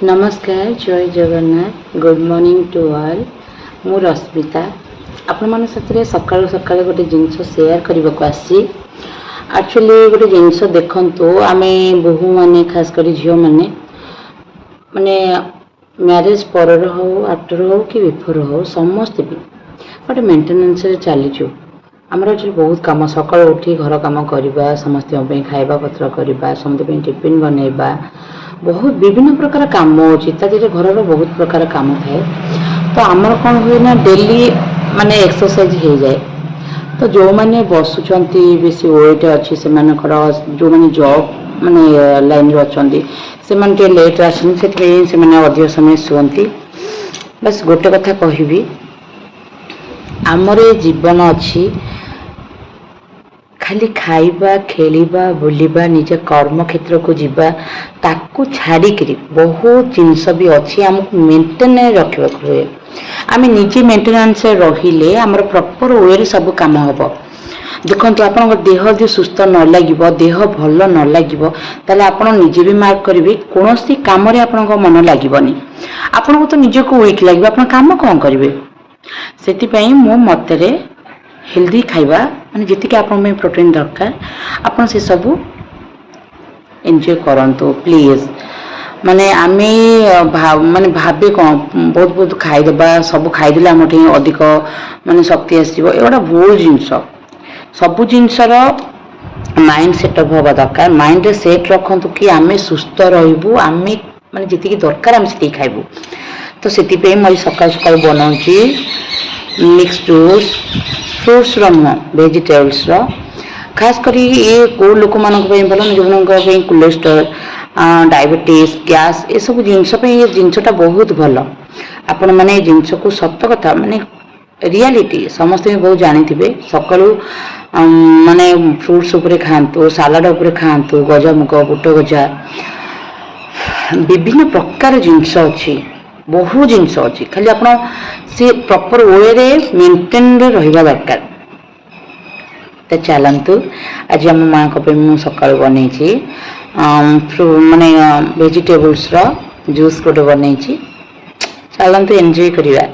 नमस्कार जय Jagannath good morning to all मु रश्मिता आपण मान साथी सकाळु सकाळु गोटे जिनस शेयर करने को आसी एक्चुअली गोटे जिनस देखंतु आमे बहु माने खास कर झियो माने माने मैरिज पर हो आफ्टर हो कि बिफोर हो समस्त भी गोटे मेंटेनेंस रे चलीचु आमर एक्चुअली बहुत कम सकाळु उठी घर कम करवा समस्त खाइबा पत्र करवा समस्त टिफिन बनइबा बहुत विभिन्न प्रकार काम अच्छी घर बहुत प्रकार काम थाए तो आमर कौन हुए ना डेली माने एक्सरसाइज हो जाए तो जो मैंने बसुंट बेसी वेट अच्छी से जो मैंने जॉब माने लाइन अच्छा से लेट आसनी से अधिक समय शुअती बस गोटे कथा कहबी आमर जीवन अच्छी खाली खाइबा खेलिबा बुलिबा निज कर्म क्षेत्र को जीवा ताकू छाड़िकी बहुत जिनस भी अच्छी आमको मेंटेन रखा हुए आम निजे मेंटेनेंस रहिले आमर प्रॉपर वे सब काम हम देखो आप देह जो सुस्थ न लगे देह भल न लगे ताले आप निजे भी मार्क करेंगे कौन सी कम मन लगनी आपन को तो निजक वीक लगे आप कम कौन करेंगे से मो मतरे हेल्दी खाइबा माने जितकी आपन प्रोटीन दरकार आपन से सब एंजॉय करंतु प्लीज माने आमे माने भाबे कौन बहुत बहुत खाइदेबा सब खाइदेले आम अधिक माने शक्ति आसो एगोटा भूल जिनस सब जिनसर माइंड सेटअप हवा दरकार माइंड रे सेट रखंतु कि आमे सुस्थ रहबू आमे माने जितकी दरकार आम से खाइबू तो से मैं सकाल सकाल बनाऊँगी मिक्स जूस फ्रूट्स नुह भेजिटेबल्स खास करी ये कौ लोक मान भल जो कोलेस्ट्रोल डायबिटीज गैस ये सब जिनस ये जिनसटा बहुत भल आपण मैंने जिनस को सत कथा माने रियलिटी समस्त बहुत जानी सकालू माने फ्रूट्स उपरे खातु सालाड उपरे खातु गजामुग बुट गजा विभिन्न प्रकार जिनस अच्छी बहुत जिनस अच्छी खाली आप सी प्रॉपर वे रे मेंटेन रहिबा दरकार तो चलतु आज आम माँ को सकाल बन माने भेजिटेबल्स जूस गोटे बन चलतु एंजॉय करवा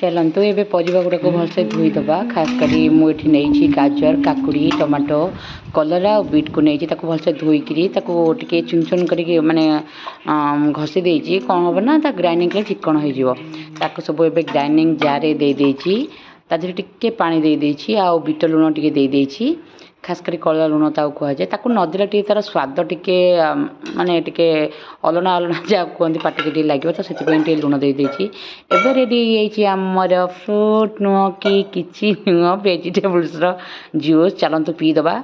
चलतु ये परिवा गुड़ाक भलसे धोईदबा खास करी मुझे नहीं गाजर काकुड़ी टमाटो कलरा और बीट को नहीं भलसे धोईकी टे चुन चुन कर माने घसी देती कौन हम ना ग्राइंडिंग कले चिकन हो सब ए ग्राइंडिंग जार दे तादेह टिके पानी दे देछि आ बीट लुण टिके दे देछि खास करी कला लुण कहुए ताकू नदेला टे तार स्वाद टिके माने टिके अलना अलना जहाँ कहते पाटिके टे लगे तो से लुण दे देछि एबे रेडी आमर फ्रूट नुह कि किछि नुह भेजिटेबल्स जूस चलतु पीदबा।